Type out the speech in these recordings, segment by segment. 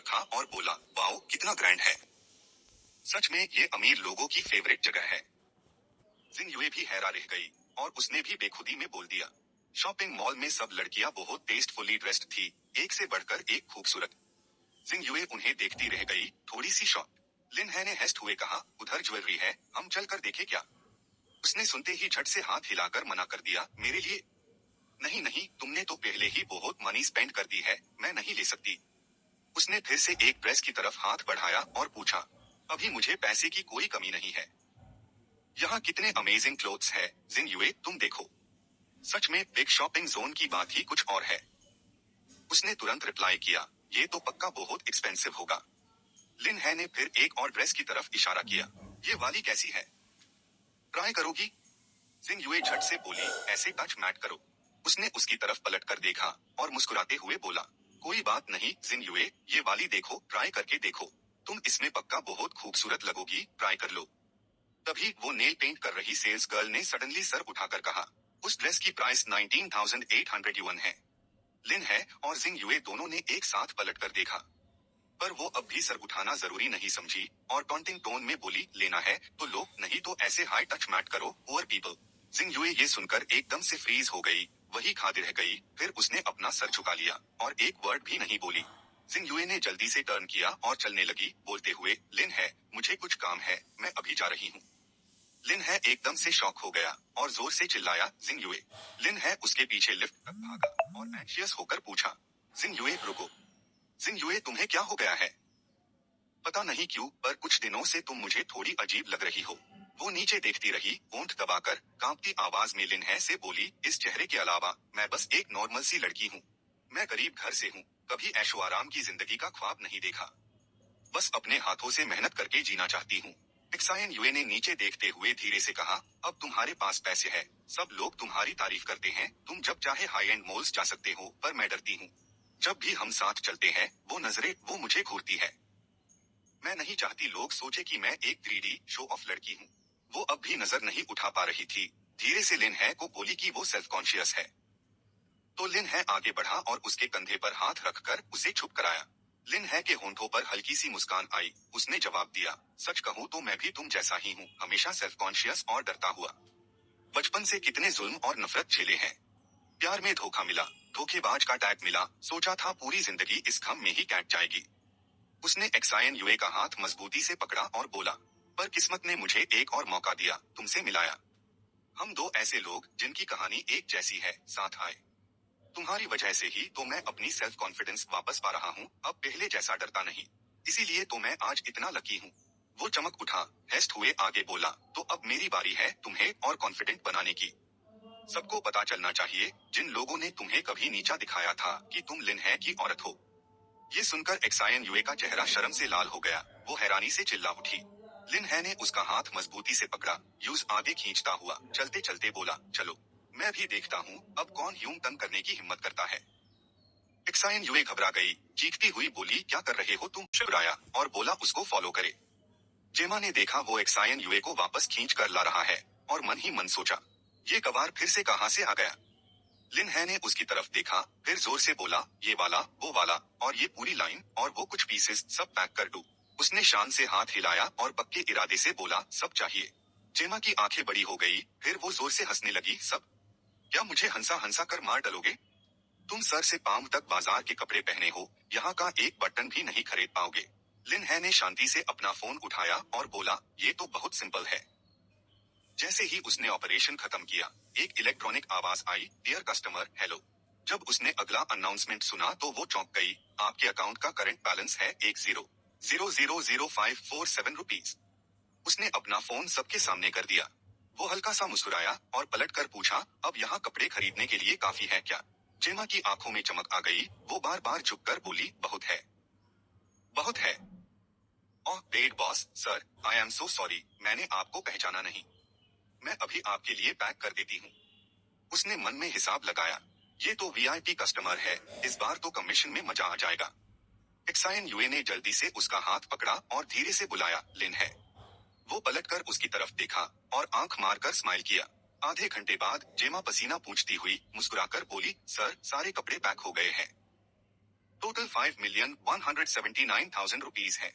रखा और बोला, वाओ कितना ग्रैंड है। सच में ये अमीर लोगों की फेवरेट जगह है। जिंगयुए भी हैरान रह गई और उसने भी बेखुदी में बोल दिया। शॉपिंग मॉल में सब लड़कियां बहुत टेस्टफुली ड्रेस्ड थी, एक से बढ़कर एक खूबसूरत। जिंगयुए उन्हें देखती रह गई, थोड़ी सी शॉक। लिन है ने हेस्ट हुए कहा, उधर ज्वेलरी है, हम चल कर देखे क्या। उसने सुनते ही झट से हाथ हिलाकर मना कर दिया, मेरे लिए नहीं नहीं, तुमने तो पहले ही बहुत मनी स्पेंड कर दी है, मैं नहीं ले सकती। उसने फिर से एक ड्रेस की तरफ हाथ बढ़ाया और पूछा, अभी मुझे पैसे की कोई कमी नहीं है। यहाँ कितने अमेजिंग क्लोथ्स है, जिंगयुए तुम देखो। सच में बिग शॉपिंग जोन की बात ही कुछ और है। उसने तुरंत रिप्लाई किया, ये तो पक्का बहुत एक्सपेंसिव होगा। लिन है ने फिर एक और ड्रेस की तरफ इशारा किया, ये वाली कैसी है, ट्राई करोगी। जिंगयुए झट से बोली, ऐसे टच मैट करो। उसने उसकी तरफ पलट कर देखा और मुस्कुराते हुए बोला, कोई बात नहीं जिंगयुए, ये वाली देखो, ट्राई करके देखो, तुम इसमें पक्का बहुत खूबसूरत लगोगी, ट्राई कर लो। तभी वो नेल पेंट कर रही सेल्स गर्ल ने सडनली सर उठाकर कहा, उस ड्रेस की प्राइस 19,800 युआन है। लिन है और जिंगयुए दोनों ने एक साथ पलट कर देखा, पर वो अब भी सर उठाना जरूरी नहीं समझी और टॉन्टिंग टोन में बोली, लेना है तो लो, नहीं तो ऐसे हाई टच मैट करो, पुअर पीपल। जिंगयुए ये सुनकर एकदम से फ्रीज हो गई, वही खादी रह गई, फिर उसने अपना सर झुका लिया और एक वर्ड भी नहीं बोली। जिंगयुए ने जल्दी से टर्न किया और चलने लगी, बोलते हुए, लिन है, मुझे कुछ काम है, मैं अभी जा रही हूँ। लिन है एकदम से शॉक हो गया और जोर से चिल्लाया, जिंगयुए। लिन है उसके पीछे लिफ्ट तक भागा और एंशियस होकर पूछा, जिंगयुए रुको। जिंगयुए तुम्हें क्या हो गया है। पता नहीं क्यों, पर कुछ दिनों से तुम मुझे थोड़ी अजीब लग रही हो। वो नीचे देखती रही, होंठ दबाकर, कांपती आवाज में लिन है से बोली, इस चेहरे के अलावा मैं बस एक नॉर्मल सी लड़की हूँ। मैं गरीब घर से हूँ, कभी ऐशो आराम की जिंदगी का ख्वाब नहीं देखा। बस अपने हाथों से मेहनत करके जीना चाहती हूँ। एक्सायन युए ने नीचे देखते हुए धीरे से कहा, अब तुम्हारे पास पैसे है, सब लोग तुम्हारी तारीफ करते हैं, तुम जब चाहे हाई एंड मॉल्स जा सकते हो, पर मैं डरती हूँ। जब भी हम साथ चलते हैं, वो नजरें, वो मुझे घूरती है। मैं नहीं चाहती लोग सोचे कि मैं एक 3D शो ऑफ लड़की हूँ। वो अब भी नजर नहीं उठा पा रही थी। धीरे से लिन है को बोली कि वो सेल्फ कॉन्शियस है। तो लिन है आगे बढ़ा और उसके कंधे पर हाथ रखकर उसे चुप कराया। लिन है के होंठों पर हल्की सी मुस्कान आई, उसने जवाब दिया, सच कहूँ तो मैं भी तुम जैसा ही हूँ, हमेशा सेल्फ कॉन्शियस और डरता हुआ। बचपन से कितने जुल्म और नफरत झेले हैं। प्यार में धोखा मिला, धोखेबाज का टैग मिला, सोचा था पूरी जिंदगी इस गम में ही कैट जाएगी। उसने एक्सायन युए का हाथ मजबूती से पकड़ा और बोला, पर किस्मत ने मुझे एक और मौका दिया, तुमसे मिलाया। हम दो ऐसे लोग जिनकी कहानी एक जैसी है, साथ आए। तुम्हारी वजह से ही तो मैं अपनी सेल्फ कॉन्फिडेंस वापस पा रहा हूँ, अब पहले जैसा डरता नहीं। इसीलिए तो मैं आज इतना लकी हूँ। वो चमक उठा, हेस्ट हुए आगे बोला, तो अब मेरी बारी है तुम्हें और कॉन्फिडेंट बनाने की। सबको पता चलना चाहिए, जिन लोगों ने तुम्हें कभी नीचा दिखाया था, कि तुम लिन है की औरत हो। ये सुनकर एक्सायन युए का चेहरा शर्म से लाल हो गया, वो हैरानी से चिल्ला उठी। लिन है ने उसका हाथ मजबूती से पकड़ा, यूज आगे खींचता हुआ, चलते चलते बोला, चलो, मैं भी देखता हूँ अब कौन ह्यूम तंग करने की हिम्मत करता है। एक्सायन युए घबरा गई, चीखती हुई बोली, क्या कर रहे हो तुम, शिवराया, और बोला उसको फॉलो करे। जेमा ने देखा वो एक्सायन युए को वापस खींच कर ला रहा है, और मन ही मन सोचा, ये कबार फिर से कहाँ से आ गया। लिन है ने उसकी तरफ देखा, फिर जोर से बोला, ये वाला, वो वाला, और ये पूरी लाइन, और वो कुछ पीसेस, सब पैक कर दूं। उसने शान से हाथ हिलाया और पक्के इरादे से बोला, सब चाहिए। जेमा की आंखें बड़ी हो गई, फिर वो जोर से हंसने लगी, सब? क्या मुझे हंसा हंसा कर मार डालोगे? तुम सर से पांव तक बाजार के कपड़े पहने हो, यहाँ का एक बटन भी नहीं खरीद पाओगे। लिन है ने शांति से अपना फोन उठाया और बोला, ये तो बहुत सिंपल है। जैसे ही उसने ऑपरेशन खत्म किया, एक इलेक्ट्रॉनिक आवाज आई, डियर कस्टमर, हेलो। जब उसने अगला अनाउंसमेंट सुना तो वो चौंक गई, आपके अकाउंट का करंट बैलेंस है 10,000,547 रुपीज। उसने अपना फोन सबके सामने कर दिया। वो हल्का सा मुस्कुराया और पलट कर पूछा, अब यहाँ कपड़े खरीदने के लिए काफी है क्या? जेमा की आंखों में चमक आ गई, वो बार बार झुककर बोली, बहुत है, बहुत है। Oh paid boss, sir, I am so sorry, मैंने आपको पहचाना नहीं। मैं अभी आपके लिए पैक कर देती हूँ। उसने मन में हिसाब लगाया, ये तो वीआईपी कस्टमर है, इस बार तो कमीशन में मजा आ जाएगा। एक्सायन युए ने जल्दी से उसका हाथ पकड़ा और धीरे से बुलाया, लिन है। वो पलटकर उसकी तरफ देखा और आंख मारकर स्माइल किया। आधे घंटे बाद जेमा पसीना पूंछती हुई मुस्कुराकर बोली, सर, सारे कपड़े पैक हो गए हैं। टोटल 5,179,000 रुपीज है।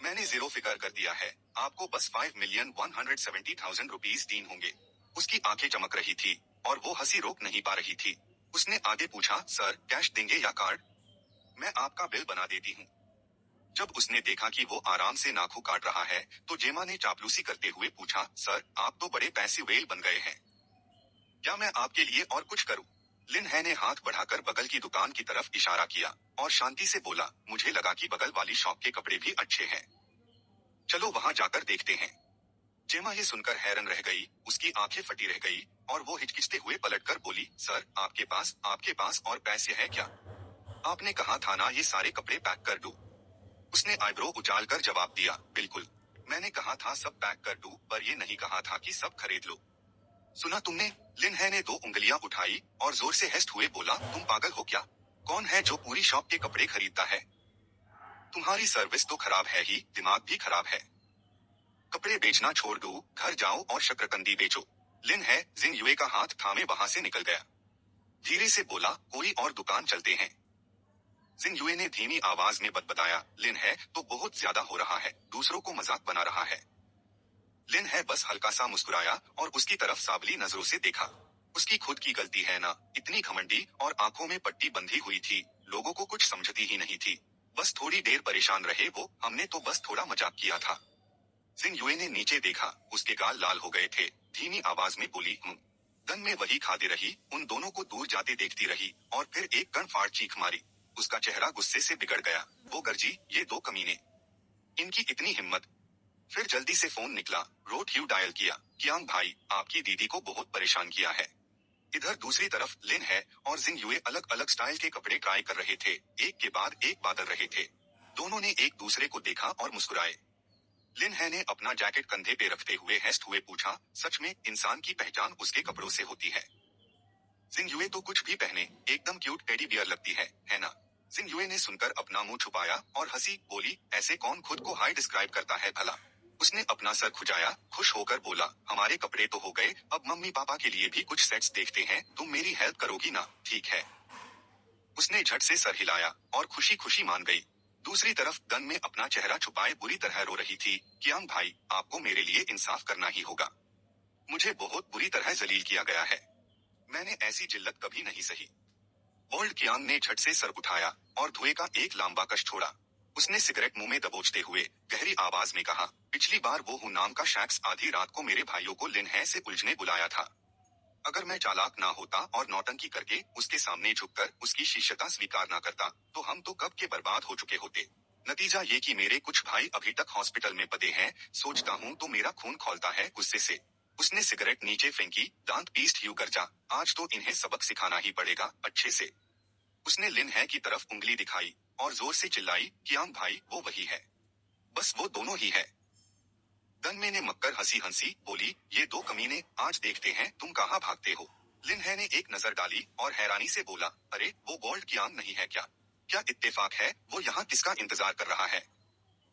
मैंने जीरो फिगर कर दिया है, आपको बस 5,170,000 रुपीज दीन होंगे। उसकी आंखें चमक रही थी और वो हंसी रोक नहीं पा रही थी। उसने आगे पूछा, सर कैश देंगे या कार्ड? मैं आपका बिल बना देती हूँ। जब उसने देखा कि वो आराम से नाखून काट रहा है, तो जेमा ने चापलूसी करते हुए पूछा, सर आप तो बड़े पैसे वेल बन गए हैं, क्या मैं आपके लिए और कुछ करूं? लिन है ने हाथ बढ़ाकर बगल की दुकान की तरफ इशारा किया और शांति से बोला, मुझे लगा कि बगल वाली शॉप के कपड़े भी अच्छे हैं, चलो वहां जाकर देखते हैं। जेमा ये सुनकर हैरान रह गई, उसकी आंखें फटी रह गई और वो हिचकिचते हुए पलटकर बोली, सर आपके पास और पैसे हैं क्या? आपने कहा था ना ये सारे कपड़े पैक कर दूं। उसने आईब्रो उछालकर जवाब दिया, बिल्कुल, मैंने कहा था सब पैक कर दूं, पर ये नहीं कहा था कि सब खरीद लो। सुना तुमने? लिन है ने 2 उंगलियां उठाई और जोर से हंसते हुए बोला, तुम पागल हो क्या? कौन है जो पूरी शॉप के कपड़े खरीदता है? तुम्हारी सर्विस तो खराब है ही, दिमाग भी खराब है। कपड़े बेचना छोड़ दो, घर जाओ और शकरकंदी बेचो। लिन है जिंग युए का हाथ थामे वहां से निकल गया। धीरे से बोला, कोई और दुकान चलते हैं। जिंग युए ने धीमी आवाज में बतबताया, लिन है तो बहुत ज्यादा हो रहा है, दूसरों को मजाक बना रहा है। लिन है बस हल्का सा मुस्कुराया और उसकी तरफ सावली नजरों से देखा। उसकी खुद की गलती है ना, इतनी घमंडी और आंखों में पट्टी बंधी हुई थी, लोगों को कुछ समझती ही नहीं थी। बस थोड़ी देर परेशान रहे वो, हमने तो बस थोड़ा मजाक किया था। जिंग युए ने नीचे देखा, उसके गाल लाल हो गए थे। धीमी आवाज में बोली, गन में वही खाती रही, उन दोनों को दूर जाते देखती रही और फिर एक गनफाड़ चीख मारी। उसका चेहरा गुस्से से बिगड़ गया। वो गर्जी, ये 2 कमीने, इनकी इतनी हिम्मत। फिर जल्दी से फोन निकला, रोट यू डायल किया, कियांग भाई, आपकी दीदी को बहुत परेशान किया है। इधर दूसरी तरफ लिन है और जिंग युए अलग अलग स्टाइल के कपड़े ट्राई कर रहे थे, एक के बाद एक बादल रहे थे। दोनों ने एक दूसरे को देखा और मुस्कुराए। लिन है ने अपना जैकेट कंधे पे रखते हुए हंसते हुए पूछा, सच में इंसान की पहचान उसके कपड़ों से होती है? जिंग युए तो कुछ भी पहने एकदम क्यूट टेडी बियर लगती है ना? जिंग युए ने सुनकर अपना मुंह छुपाया और हंसी, बोली, ऐसे कौन खुद को हाई डिस्क्राइब करता है भला? उसने अपना सर खुजाया, खुश होकर बोला, हमारे कपड़े तो हो गए, अब मम्मी पापा के लिए भी कुछ सेट्स देखते हैं, तुम मेरी हेल्प करोगी ना? ठीक है। उसने झट से सर हिलाया और खुशी खुशी मान गई। दूसरी तरफ गन में अपना चेहरा छुपाए बुरी तरह रो रही थी, कियांग भाई, आपको मेरे लिए इंसाफ करना ही होगा। मुझे बहुत बुरी तरह जलील किया गया है, मैंने ऐसी जिल्लत कभी नहीं सही। ओल्ड कियांग ने झट से सर उठाया और धुएं का एक लंबा कश छोड़ा। उसने सिगरेट मुंह में दबोचते हुए गहरी आवाज में कहा, पिछली बार वो हूं नाम का शख्स आधी रात को मेरे भाइयों को लिन है से उलझने बुलाया था। अगर मैं चालाक ना होता और नौटंकी करके उसके सामने झुककर उसकी शिष्यता स्वीकार ना करता, तो हम तो कब के बर्बाद हो चुके होते। नतीजा ये कि मेरे कुछ भाई अभी तक हॉस्पिटल में पड़े हैं, सोचता हूँ तो मेरा खून खौलता है गुस्से से। उसने सिगरेट नीचे फेंकी, दांत पीस्ट ह्यू गर्जा, आज तो इन्हें सबक सिखाना ही पड़ेगा, अच्छे से। उसने लिन है की तरफ उंगली दिखाई और जोर से चिल्लाई, कियांग भाई, वो वही है, बस वो दोनों ही है। गनमे ने मक्कर हंसी हंसी बोली, ये 2 कमीने, आज देखते हैं तुम कहाँ भागते हो। लिन है ने एक नजर डाली और हैरानी से बोला, अरे वो गोल्ड कियांग नहीं है क्या? क्या इत्तेफाक है, वो यहाँ किसका इंतजार कर रहा है?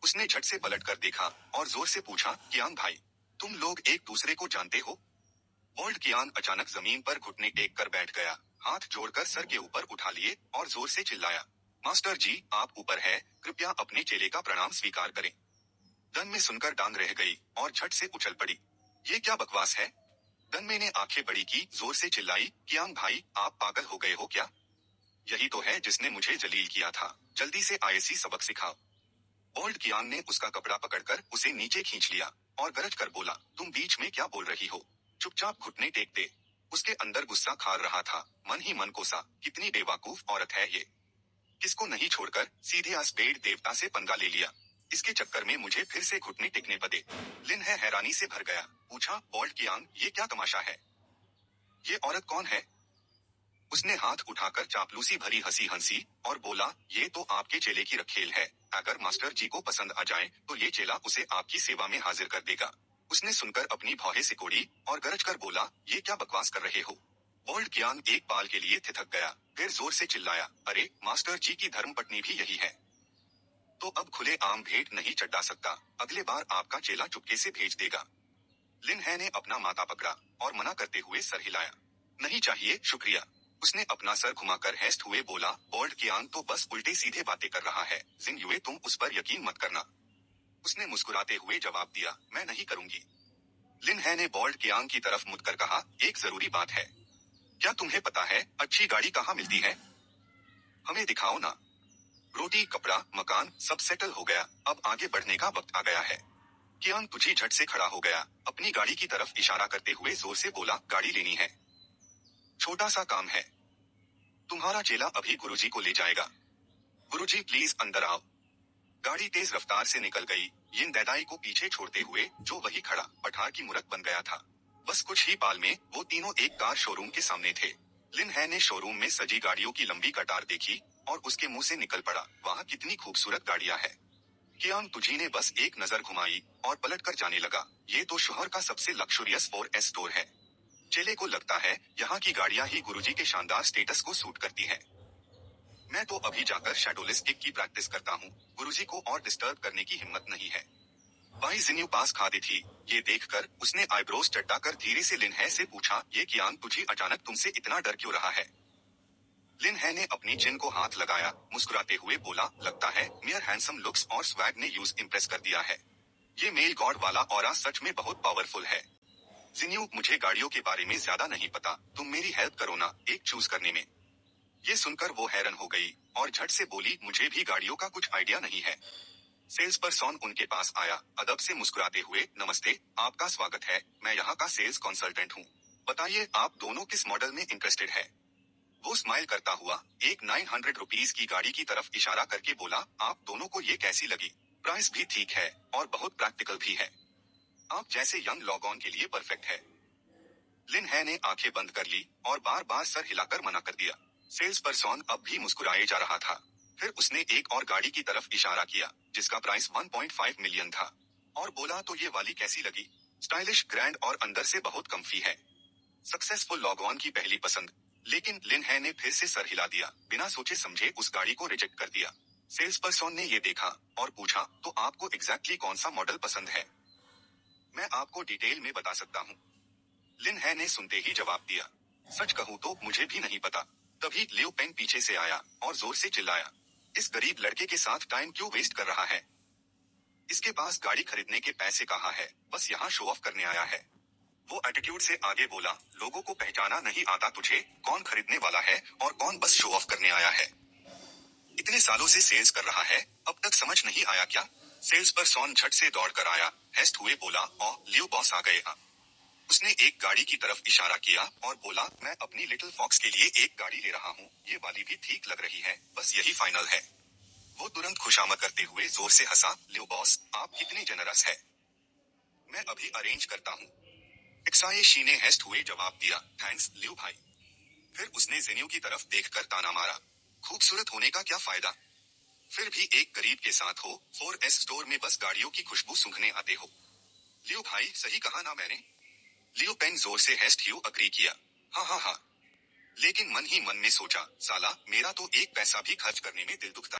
उसने झट से पलट कर देखा और जोर से पूछा, कियांग भाई, तुम लोग एक दूसरे को जानते हो? गोल्ड कियांग अचानक जमीन पर घुटने टेक कर बैठ गया, हाथ जोड़कर सर के ऊपर उठा लिए और जोर से चिल्लाया, मास्टर जी आप ऊपर है, कृपया अपने चेले का प्रणाम स्वीकार करें। गन में सुनकर डांग रह गई और झट से उछल पड़ी। ये क्या बकवास है? गनमे ने आंखें बड़ी की, जोर से चिल्लाई, कियांग भाई, आप पागल हो गए हो क्या? यही तो है जिसने मुझे जलील किया था, जल्दी से आईएसी सबक सिखाओ। ओल्ड कियांग ने उसका कपड़ा पकड़कर उसे नीचे खींच लिया और गरज कर बोला, तुम बीच में क्या बोल रही हो? चुपचाप घुटने टेक दे। उसके अंदर गुस्सा खार रहा था, मन ही मन कोसा, कितनी बेवकूफ औरत है ये, किसको नहीं छोड़कर सीधे आसपेड़ देवता से पंगा ले लिया। इसके चक्कर में मुझे फिर से घुटने टेकने पड़े। लिन है हैरानी से भर गया, पूछा, ओल्ड कियांग, ये क्या तमाशा है? ये औरत कौन है? उसने हाथ उठाकर चापलूसी भरी हंसी हंसी और बोला, ये तो आपके चेले की रखेल है, अगर मास्टर जी को पसंद आ जाए तो ये चेला उसे आपकी सेवा में हाजिर कर देगा। उसने सुनकर अपनी भौहें सिकोड़ी और गरज कर बोला, ये क्या बकवास कर रहे हो? ओल्ड कियांग एक पाल के लिए थिथक गया, फिर जोर से चिल्लाया, अरे मास्टर जी की धर्मपत्नी भी यही है, तो अब खुले आम भेंट नहीं चढ़ा सकता, अगले बार आपका चेला चुपके से भेज देगा। लिन है ने अपना माथा पकड़ा और मना करते हुए सर हिलाया, नहीं चाहिए शुक्रिया। उसने अपना सर घुमाकर हेस्ट हुए बोला, बोल्ड कियांग तो बस उल्टे सीधे बातें कर रहा है, जिंग युए तुम उस पर यकीन मत करना। उसने मुस्कुराते हुए जवाब दिया, मैं नहीं करूंगी। लिन है ने बोल्ड कियांग की तरफ मुड़कर कहा, एक जरूरी बात है। क्या तुम्हें पता है अच्छी गाड़ी कहाँ मिलती है? हमें दिखाओ ना। रोटी कपड़ा मकान सब सेटल हो गया, अब आगे बढ़ने का वक्त आ गया है। कियांग तुझी झट से खड़ा हो गया, अपनी गाड़ी की तरफ इशारा करते हुए जोर से बोला, गाड़ी लेनी है। छोटा सा काम है। तुम्हारा चेला अभी गुरुजी को ले जाएगा। गुरुजी प्लीज अंदर आओ। गाड़ी तेज रफ्तार से निकल गई, यिन दैदाई को पीछे छोड़ते हुए, जो वही खड़ा पठार की मूरत बन गया था। बस कुछ ही पाल में वो तीनों एक कार शोरूम के सामने थे। लिन है ने शोरूम में सजी गाड़ियों की लंबी कतार देखी और उसके मुंह से निकल पड़ा, वहाँ कितनी खूबसूरत गाड़ियां हैं। कियांग तुझी ने बस एक नजर घुमाई और पलटकर जाने लगा, ये तो शहर का सबसे लक्सुरियस 4S स्टोर है। चेले को लगता है यहाँ की गाड़ियां ही गुरुजी के शानदार स्टेटस को सूट करती हैं। मैं तो अभी जाकर शैडोलेस किक की प्रैक्टिस करता हूँ, गुरुजी को और डिस्टर्ब करने की हिम्मत नहीं है। भाई जिन्यू पास खादी थी, ये देखकर उसने आईब्रोज चट्टाकर धीरे से लिन है से पूछा, ये कियांग तुझी अचानक तुमसे इतना डर क्यों रहा है? लिन है ने अपनी चिन को हाथ लगाया, मुस्कुराते हुए बोला, लगता है मेयर हैंडसम लुक्स और स्वैग ने यूज इम्प्रेस कर दिया है। ये मेल गॉड वाला ऑरा सच में बहुत पावरफुल है। जिन्यू मुझे गाड़ियों के बारे में ज्यादा नहीं पता, तुम मेरी हेल्प करो ना एक चूज करने में। ये सुनकर वो हैरान हो गई और झट से बोली, मुझे भी गाड़ियों का कुछ आइडिया नहीं है। सेल्स पर्सन उनके पास आया, अदब से मुस्कुराते हुए, नमस्ते, आपका स्वागत है, मैं यहाँ का सेल्स कंसल्टेंट हूँ। बताइए आप दोनों किस मॉडल में इंटरेस्टेड है? वो स्माइल करता हुआ एक 900 रुपीज की गाड़ी की तरफ इशारा करके बोला, आप दोनों को ये कैसी लगी? प्राइस भी ठीक है और बहुत प्रैक्टिकल भी है। आप जैसे यंग लॉग ऑन के लिए परफेक्ट है। लिन है ने आंखें बंद कर ली और बार बार सर हिलाकर मना कर दिया। सेल्स पर्सन अब भी मुस्कुराए जा रहा था। फिर उसने एक और गाड़ी की तरफ इशारा किया, जिसका प्राइस 1.5 मिलियन था, और बोला, तो ये वाली कैसी लगी? स्टाइलिश ग्रैंड और अंदर से बहुत कम्फी है। सक्सेसफुल लॉग ऑन की पहली पसंद। लेकिन लिन है ने फिर से सर हिला दिया, बिना सोचे समझे उस गाड़ी को रिजेक्ट कर दिया। सेल्स पर्सन ने ये देखा और पूछा, तो आपको एग्जैक्टली कौन सा मॉडल पसंद है? मैं आपको डिटेल में बता सकता हूँ। लिन है ने सुनते ही जवाब दिया, सच कहूँ तो मुझे भी नहीं पता। तभी लियो पेंग पीछे से आया और जोर से चिल्लाया, इस गरीब लड़के के साथ टाइम क्यों वेस्ट कर रहा है? इसके पास गाड़ी खरीदने के पैसे कहाँ है, बस यहाँ शो ऑफ करने आया है। वो एटीट्यूड से आगे बोला, लोगों को पहचाना नहीं आता तुझे, कौन खरीदने वाला है और कौन बस शो ऑफ करने आया है? इतने सालों से सेल्स कर रहा है, अब तक समझ नहीं आया क्या? सेल्स पर्सन झट से दौड़ कर आया, हेस्ट हुए बोला, ओ लियो बॉस आ गए। उसने एक गाड़ी की तरफ इशारा किया और बोला, मैं अपनी लिटिल फॉक्स के लिए एक गाड़ी ले रहा हूँ, ये वाली भी ठीक लग रही है, बस यही फाइनल है। वो तुरंत खुशामद करते हुए जोर से हंसा, लियो बॉस आप कितने जनरस है, मैं अभी अरेंज करता हूँ। एक्साये शी ने हेस्ट हुए जवाब दिया, थैंक्स लियो भाई। फिर उसने जिन्यू की तरफ देखकर ताना मारा, खूबसूरत होने का क्या फायदा, फिर भी एक गरीब के साथ हो, 4S स्टोर में बस गाड़ियों की खुशबू सूंघने आते हो। लियो भाई सही कहा ना मैंने? लियो पेंग जोर से हेस्ट ह्यू अग्री किया, हाँ हाँ हाँ। लेकिन मन ही मन में सोचा, साला मेरा तो एक पैसा भी खर्च करने में दिल दुखता